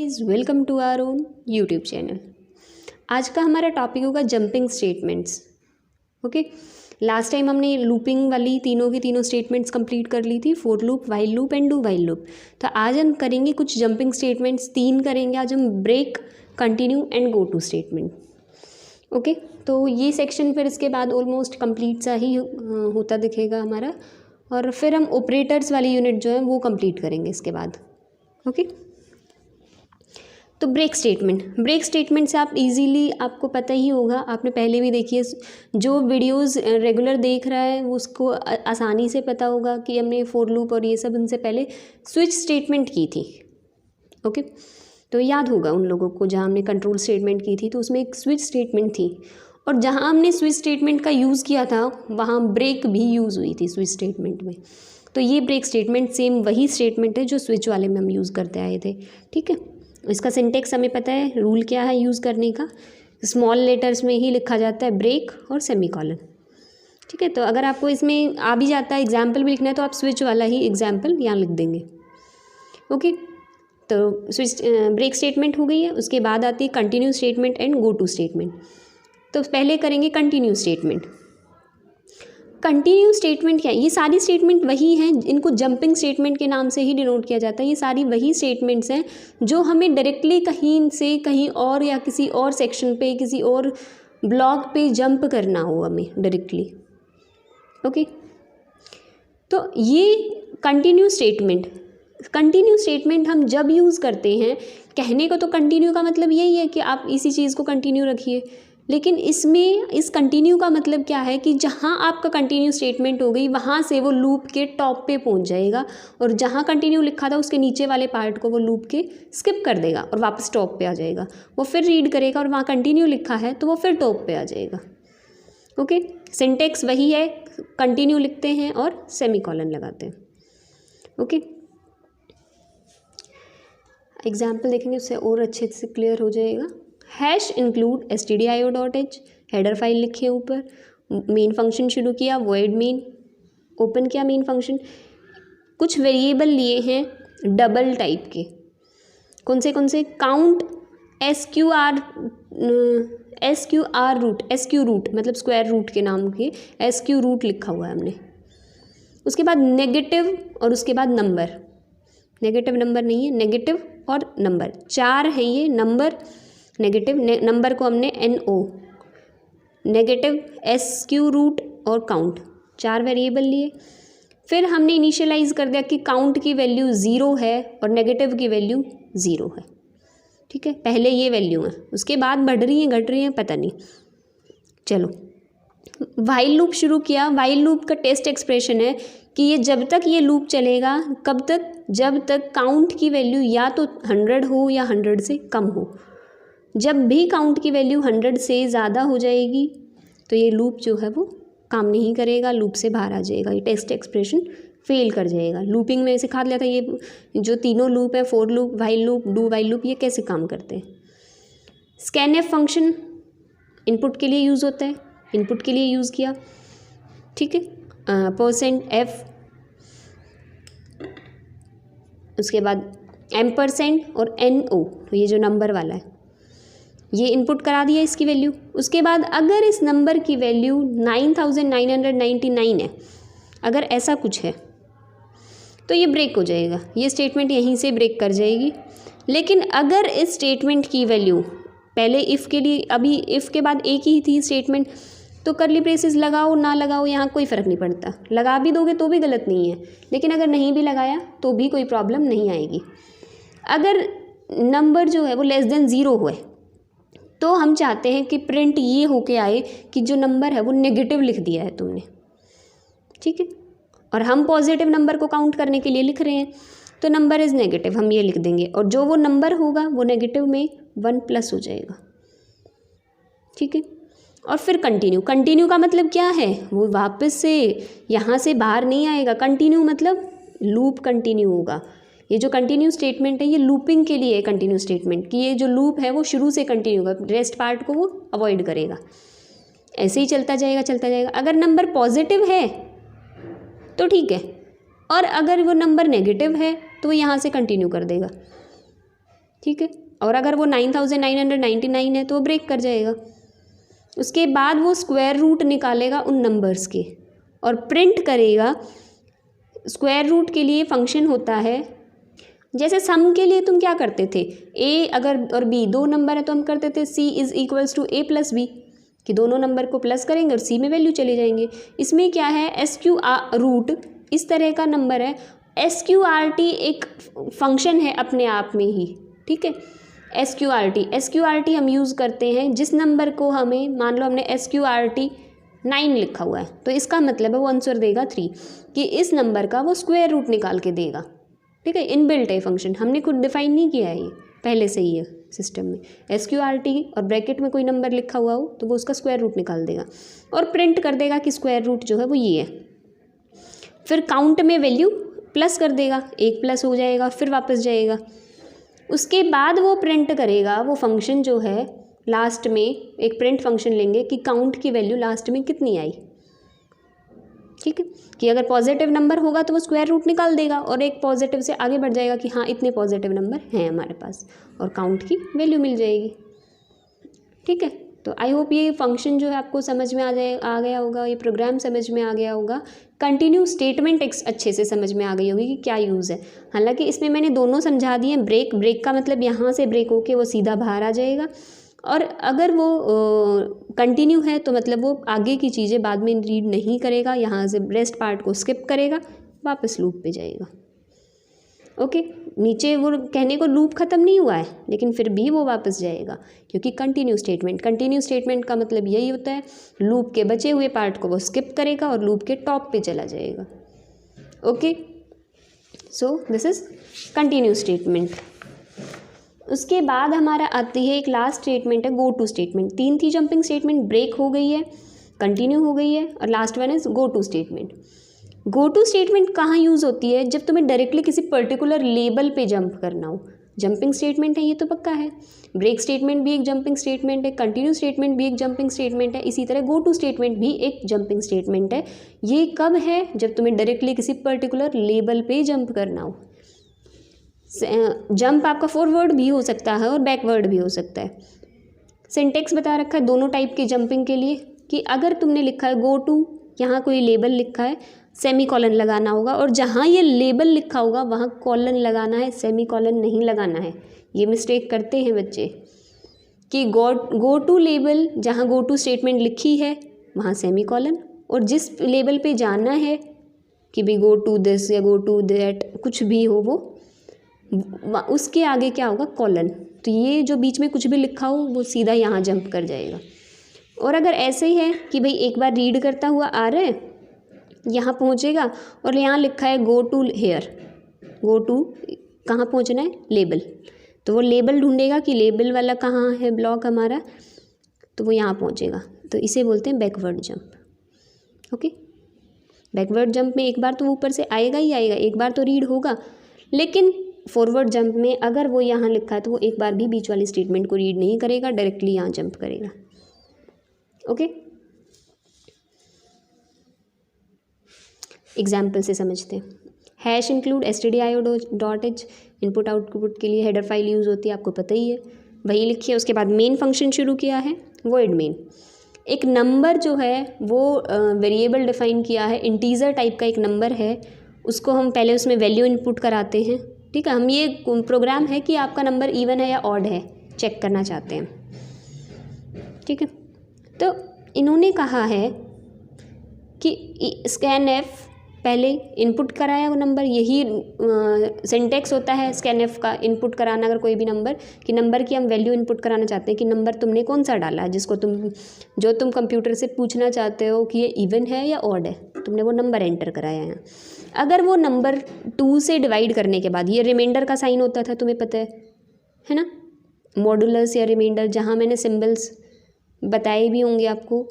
Guys, welcome to our own YouTube channel. आज का हमारा टॉपिक होगा jumping statements. Okay, last time हमने लूपिंग वाली तीनों की तीनों स्टेटमेंट्स कंप्लीट कर ली थी, for loop, while loop and do while loop. तो आज हम करेंगे कुछ जंपिंग स्टेटमेंट्स, तीन करेंगे आज हम, break, continue and go to statement. Okay, तो ये सेक्शन फिर इसके बाद ऑलमोस्ट कंप्लीट सा ही होता दिखेगा हमारा, और फिर हम ऑपरेटर्स वाली यूनिट जो है वो कंप्लीट करेंगे इसके बाद। ओके, तो ब्रेक स्टेटमेंट से आप इजीली, आपको पता ही होगा, आपने पहले भी देखी है, जो वीडियोस रेगुलर देख रहा है उसको आसानी से पता होगा कि हमने फॉर लूप और ये सब उनसे पहले स्विच स्टेटमेंट की थी। ओके, तो याद होगा उन लोगों को, जहाँ हमने कंट्रोल स्टेटमेंट की थी तो उसमें एक स्विच स्टेटमेंट थी, और जहाँ हमने स्विच स्टेटमेंट का यूज़ किया था वहाँ ब्रेक भी यूज़ हुई थी स्विच स्टेटमेंट में। तो ये ब्रेक स्टेटमेंट सेम वही स्टेटमेंट है जो स्विच वाले में हम यूज़ करते आए थे। ठीक है, इसका सिंटेक्स हमें पता है, रूल क्या है यूज़ करने का, स्मॉल लेटर्स में ही लिखा जाता है ब्रेक और सेमीकोलन। ठीक है, तो अगर आपको इसमें आ भी जाता है एग्जाम्पल भी लिखना है तो आप स्विच वाला ही एग्जाम्पल यहाँ लिख देंगे। ओके, तो स्विच ब्रेक स्टेटमेंट हो गई है। उसके बाद आती है continue statement and go to statement. तो पहले करेंगे कंटिन्यू स्टेटमेंट। कंटिन्यू स्टेटमेंट क्या है? ये सारी स्टेटमेंट वही हैं, इनको जंपिंग स्टेटमेंट के नाम से ही डिनोट किया जाता है। ये सारी वही स्टेटमेंट्स हैं जो हमें डायरेक्टली कहीं से कहीं और या किसी और सेक्शन पे, किसी और ब्लॉक पे जंप करना हो हमें डायरेक्टली। ओके, तो ये कंटिन्यू स्टेटमेंट हम जब यूज़ करते हैं, कहने को तो कंटिन्यू का मतलब यही है कि आप इसी चीज़ को कंटिन्यू रखिए, लेकिन इसमें इस कंटिन्यू का मतलब क्या है कि जहाँ आपका कंटिन्यू स्टेटमेंट हो गई वहाँ से वो लूप के टॉप पे पहुँच जाएगा, और जहाँ कंटिन्यू लिखा था उसके नीचे वाले पार्ट को वो लूप के स्किप कर देगा और वापस टॉप पे आ जाएगा। वो फिर रीड करेगा और वहाँ कंटिन्यू लिखा है तो वो फिर टॉप पे आ जाएगा। ओके, सिंटेक्स वही है, कंटिन्यू लिखते हैं और सेमीकोलन लगाते हैं। ओके, एग्जाम्पल देखेंगे उससे और अच्छे से क्लियर हो जाएगा। Hash include stdio.h, header file लिखे ऊपर, मेन फंक्शन शुरू किया, वॉइड मेन, ओपन किया मेन फंक्शन। कुछ वेरिएबल लिए हैं डबल टाइप के, कौन से काउंट, SQ रूट मतलब स्क्वायर रूट के नाम के SQ रूट लिखा हुआ है हमने। उसके बाद नेगेटिव और उसके बाद नंबर, नेगेटिव नंबर नहीं है, नेगेटिव और नंबर, चार है ये नंबर। नेगेटिव नंबर को हमने NO, नेगेटिव SQ रूट और काउंट, चार वेरिएबल लिए। फिर हमने इनिशियलाइज कर दिया कि काउंट की वैल्यू 0 है और नेगेटिव की वैल्यू 0 है। ठीक है, पहले ये वैल्यू है, उसके बाद बढ़ रही हैं घट रही हैं पता नहीं। चलो, व्हाइल लूप शुरू किया। व्हाइल लूप का टेस्ट एक्सप्रेशन है कि ये जब तक ये लूप चलेगा, कब तक, जब तक काउंट की वैल्यू या तो 100 हो या 100 से कम हो। जब भी काउंट की वैल्यू 100 से ज़्यादा हो जाएगी तो ये लूप जो है वो काम नहीं करेगा, लूप से बाहर आ जाएगा, ये टेस्ट एक्सप्रेशन फेल कर जाएगा। लूपिंग में सिखा दिया था ये जो तीनों लूप है, for loop, while loop, do while loop, ये कैसे काम करते हैं। स्कैनएफ फंक्शन इनपुट के लिए यूज़ होता है, इनपुट के लिए यूज़ किया। ठीक है, %f, उसके बाद एम्परसेंड और NO, तो ये जो नंबर वाला है ये इनपुट करा दिया इसकी वैल्यू। उसके बाद अगर इस नंबर की वैल्यू 9999 है, अगर ऐसा कुछ है तो ये ब्रेक हो जाएगा, ये स्टेटमेंट यहीं से ब्रेक कर जाएगी। लेकिन अगर इस स्टेटमेंट की वैल्यू, पहले इफ़ के लिए, अभी इफ़ के बाद एक ही थी स्टेटमेंट, तो करली ब्रेसेस लगाओ ना लगाओ यहाँ कोई फ़र्क नहीं पड़ता, लगा भी दोगे तो भी गलत नहीं है, लेकिन अगर नहीं भी लगाया तो भी कोई प्रॉब्लम नहीं आएगी। अगर नंबर जो है वो <0 है तो हम चाहते हैं कि प्रिंट ये होके आए कि जो नंबर है वो नेगेटिव लिख दिया है तुमने। ठीक है, और हम पॉजिटिव नंबर को काउंट करने के लिए लिख रहे हैं, तो नंबर इज़ नेगेटिव, हम ये लिख देंगे, और जो वो नंबर होगा वो नेगेटिव में 1+ हो जाएगा। ठीक है, और फिर कंटिन्यू का मतलब क्या है, वो वापस से यहाँ से बाहर नहीं आएगा। कंटिन्यू मतलब लूप कंटिन्यू होगा। ये जो कंटिन्यू स्टेटमेंट है ये लूपिंग के लिए है, कंटिन्यू स्टेटमेंट कि ये जो लूप है वो शुरू से कंटिन्यू होगा, रेस्ट पार्ट को वो अवॉइड करेगा, ऐसे ही चलता जाएगा। अगर नंबर पॉजिटिव है तो ठीक है, और अगर वो नंबर नेगेटिव है तो वो यहाँ से कंटिन्यू कर देगा। ठीक है। और अगर वो 9999 है तो वो ब्रेक कर जाएगा। उसके बाद वो स्क्वायर रूट निकालेगा उन नंबर्स के और प्रिंट करेगा। स्क्वायर रूट के लिए फंक्शन होता है, जैसे सम के लिए तुम क्या करते थे, ए अगर और बी दो नंबर है तो हम करते थे C is equals to A plus B, कि दोनों नंबर को प्लस करेंगे और सी में वैल्यू चले जाएंगे। इसमें क्या है, एस क्यू रूट इस तरह का नंबर है। एस क्यू आर टी एक फंक्शन है अपने आप में ही, ठीक है। एस क्यू आर टी हम यूज़ करते हैं जिस नंबर को हमें, मान लो हमने एस क्यू आर टी 9 लिखा हुआ है तो इसका मतलब है वो आंसर देगा 3, कि इस नंबर का वो स्क्वायर रूट निकाल के देगा, ठीक है। इनबिल्ट है फंक्शन, हमने खुद डिफाइन नहीं किया है, ये पहले से ही है सिस्टम में। एस क्यू आर टी और ब्रैकेट में कोई नंबर लिखा हुआ हो तो वो उसका स्क्वायर रूट निकाल देगा और प्रिंट कर देगा कि स्क्वायर रूट जो है वो ये है। फिर काउंट में वैल्यू प्लस कर देगा, एक प्लस हो जाएगा, फिर वापस जाएगा। उसके बाद वो प्रिंट करेगा वो फंक्शन जो है, लास्ट में एक प्रिंट फंक्शन लेंगे कि काउंट की वैल्यू लास्ट में कितनी आई, ठीक है। कि अगर पॉजिटिव नंबर होगा तो वो स्क्वायर रूट निकाल देगा और एक पॉजिटिव से आगे बढ़ जाएगा कि हाँ इतने पॉजिटिव नंबर हैं हमारे पास, और काउंट की वैल्यू मिल जाएगी, ठीक है। तो आई होप ये फंक्शन जो है आपको समझ में आ गया होगा, ये प्रोग्राम समझ में आ गया होगा। कंटिन्यू स्टेटमेंट अच्छे से समझ में आ गई होगी कि क्या यूज़ है। हालांकि इसमें मैंने दोनों समझा दिए। ब्रेक का मतलब यहाँ से ब्रेक होके वो सीधा बाहर आ जाएगा, और अगर वो कंटिन्यू है तो मतलब वो आगे की चीज़ें बाद में रीड नहीं करेगा, यहाँ से रेस्ट पार्ट को स्किप करेगा, वापस लूप पे जाएगा। ओके, नीचे वो कहने को लूप ख़त्म नहीं हुआ है लेकिन फिर भी वो वापस जाएगा, क्योंकि कंटिन्यू स्टेटमेंट का मतलब यही होता है, लूप के बचे हुए पार्ट को वो स्किप करेगा और लूप के टॉप पे चला जाएगा। Okay, so this is continue statement. उसके बाद हमारा आती है एक लास्ट स्टेटमेंट है गो टू स्टेटमेंट। 3 थी जंपिंग स्टेटमेंट, ब्रेक हो गई है, कंटिन्यू हो गई है, और last one is go to statement. Go to statement कहाँ यूज़ होती है, जब तुम्हें डायरेक्टली किसी पर्टिकुलर लेबल पे जंप करना हो। जंपिंग स्टेटमेंट है ये तो पक्का है, ब्रेक स्टेटमेंट भी एक जंपिंग स्टेटमेंट है, कंटिन्यू स्टेटमेंट भी एक जंपिंग स्टेटमेंट है, इसी तरह गो टू स्टेटमेंट भी एक जंपिंग स्टेटमेंट है। ये कब है, जब तुम्हें डायरेक्टली किसी पर्टिकुलर लेबल पे जंप करना हो। जंप आपका फॉरवर्ड भी हो सकता है और बैकवर्ड भी हो सकता है। सिंटेक्स बता रखा है दोनों टाइप के जंपिंग के लिए, कि अगर तुमने लिखा है गो टू, यहाँ कोई लेबल लिखा है, सेमी कॉलन लगाना होगा, और जहाँ ये लेबल लिखा होगा वहाँ कॉलन लगाना है, सेमी कॉलन नहीं लगाना है। ये मिस्टेक करते हैं बच्चे कि गो टू लेबल, जहाँ गो टू स्टेटमेंट लिखी है वहाँ सेमी कॉलन, और जिस लेबल पे जाना है कि भाई गो टू दिस या गो टू दैट कुछ भी हो वो, उसके आगे क्या होगा, कॉलन। तो ये जो बीच में कुछ भी लिखा हो वो सीधा यहाँ जंप कर जाएगा। और अगर ऐसे ही है कि भाई एक बार रीड करता हुआ आ रहा है, यहाँ पहुँचेगा और यहाँ लिखा है go to here, go to कहाँ पहुँचना है, लेबल, तो वो लेबल ढूंढेगा कि लेबल वाला कहाँ है ब्लॉक हमारा, तो वो यहाँ पहुँचेगा। तो इसे बोलते हैं backward jump. Okay, backward jump में एक बार तो ऊपर से आएगा ही आएगा, एक बार तो रीड होगा, लेकिन फॉरवर्ड जंप में अगर वो यहाँ लिखा है तो वो एक बार भी बीच वाली स्टेटमेंट को रीड नहीं करेगा, डायरेक्टली यहाँ जंप करेगा। ओके, एग्जाम्पल से समझते हैं। Hash include stdio.h input output के लिए हेडर फाइल यूज़ होती है, आपको पता ही है, वही लिखी है। उसके बाद मेन फंक्शन शुरू किया है, वॉइड मेन। एक नंबर जो है वो वेरिएबल डिफाइन किया है, इंटीजर टाइप का एक नंबर है, उसको हम पहले उसमें वैल्यू इनपुट कराते हैं, ठीक है। हम ये प्रोग्राम है कि आपका नंबर इवन है या ऑड है चेक करना चाहते हैं, ठीक है। तो इन्होंने कहा है कि स्कैन एफ पहले इनपुट कराया वो नंबर, यही सिंटेक्स होता है स्कैन एफ का, इनपुट कराना अगर कोई भी नंबर, कि नंबर की हम वैल्यू इनपुट कराना चाहते हैं कि नंबर तुमने कौन सा डाला है, जिसको तुम कंप्यूटर से पूछना चाहते हो कि ये इवन है या ऑड है, तुमने वो नंबर एंटर कराया है। अगर वो नंबर 2 से डिवाइड करने के बाद, ये रिमाइंडर का साइन होता था, तुम्हें पता है ना, मॉडुलस या रिमाइंडर, जहाँ मैंने सिंबल्स बताए भी होंगे आपको,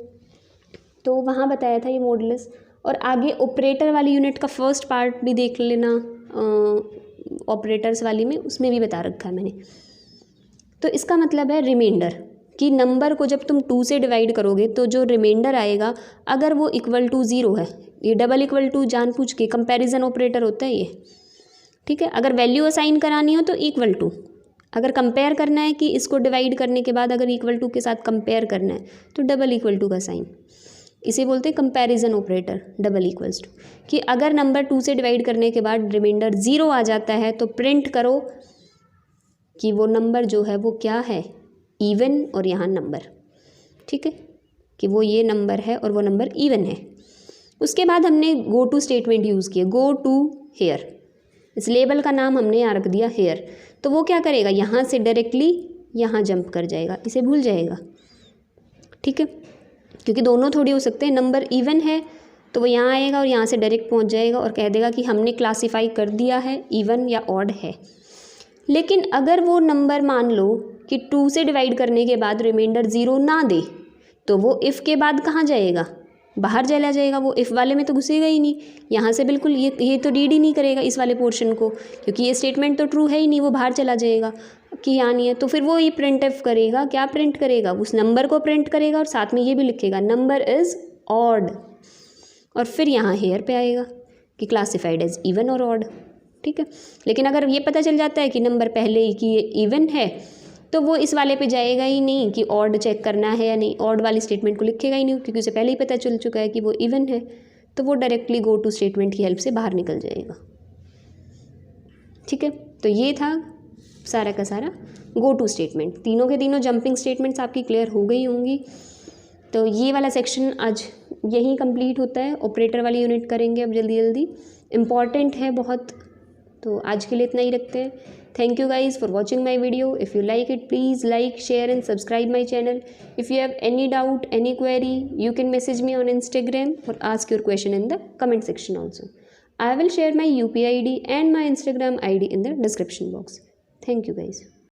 तो वहाँ बताया था ये मॉडुलस। और आगे ऑपरेटर वाली यूनिट का फर्स्ट पार्ट भी देख लेना, ऑपरेटर्स वाली में, उसमें भी बता रखा है मैंने। तो इसका मतलब है रिमाइंडर, कि नंबर को जब तुम 2 से डिवाइड करोगे तो जो रिमाइंडर आएगा, अगर वो इक्वल टू 0 है, ये डबल इक्वल टू जानबूझ के कंपैरिजन ऑपरेटर होता है ये, ठीक है। अगर वैल्यू असाइन करानी हो तो इक्वल टू, अगर कंपेयर करना है कि इसको डिवाइड करने के बाद अगर इक्वल टू के साथ कंपेयर करना है तो डबल इक्वल टू का साइन, इसे बोलते हैं comparison operator, double equals to. कि अगर नंबर 2 से डिवाइड करने के बाद रिमाइंडर 0 आ जाता है तो प्रिंट करो कि वो नंबर जो है वो क्या है, इवन, और यहाँ नंबर, ठीक है, कि वो ये नंबर है और वो नंबर इवन है। उसके बाद हमने गो टू स्टेटमेंट यूज़ किया, गो टू हेयर, इस लेबल का नाम हमने यहाँ रख दिया हेयर। तो वो क्या करेगा, यहाँ से डायरेक्टली यहाँ जंप कर जाएगा, इसे भूल जाएगा, ठीक है, क्योंकि दोनों थोड़ी हो सकते हैं। नंबर इवन है तो वो यहाँ आएगा और यहाँ से डायरेक्ट पहुँच जाएगा और कह देगा कि हमने क्लासीफाई कर दिया है इवन या ऑड है। लेकिन अगर वो नंबर मान लो कि 2 से डिवाइड करने के बाद रिमाइंडर 0 ना दे तो वो इफ़ के बाद कहाँ जाएगा, बाहर चला जाएगा, वो इफ़ वाले में तो घुसेगा ही नहीं, यहाँ से बिल्कुल ये तो रीड ही नहीं करेगा इस वाले पोर्शन को, क्योंकि ये स्टेटमेंट तो ट्रू है ही नहीं, वो बाहर चला जाएगा कि यहाँ नहीं है। तो फिर वो ये प्रिंट एफ करेगा, क्या प्रिंट करेगा, उस नंबर को प्रिंट करेगा और साथ में ये भी लिखेगा नंबर इज़ ऑड, और फिर यहाँ हेयर पे आएगा कि क्लासिफाइड एज इवन और ऑड, ठीक है। लेकिन अगर ये पता चल जाता है कि नंबर पहले ही कि ये इवन है तो वो इस वाले पे जाएगा ही नहीं कि ऑड चेक करना है या नहीं, ऑड वाली स्टेटमेंट को लिखेगा ही नहीं, क्योंकि उसे पहले ही पता चल चुका है कि वो इवन है, तो वो डायरेक्टली गो टू स्टेटमेंट की हेल्प से बाहर निकल जाएगा, ठीक है। तो ये था सारा का सारा गो टू स्टेटमेंट। तीनों के तीनों जंपिंग स्टेटमेंट्स आपकी क्लियर हो गई होंगी। तो ये वाला सेक्शन आज यहीं कंप्लीट होता है, ऑपरेटर वाली यूनिट करेंगे अब जल्दी जल्दी, इम्पॉर्टेंट है बहुत। तो आज के लिए इतना ही रखते हैं। Thank you guys for watching my video. If you like it, please like, share and subscribe my channel. If you have any doubt, any query, you can message me on Instagram or ask your question in the comment section also. I will share my UPI ID and my Instagram ID in the description box. Thank you guys.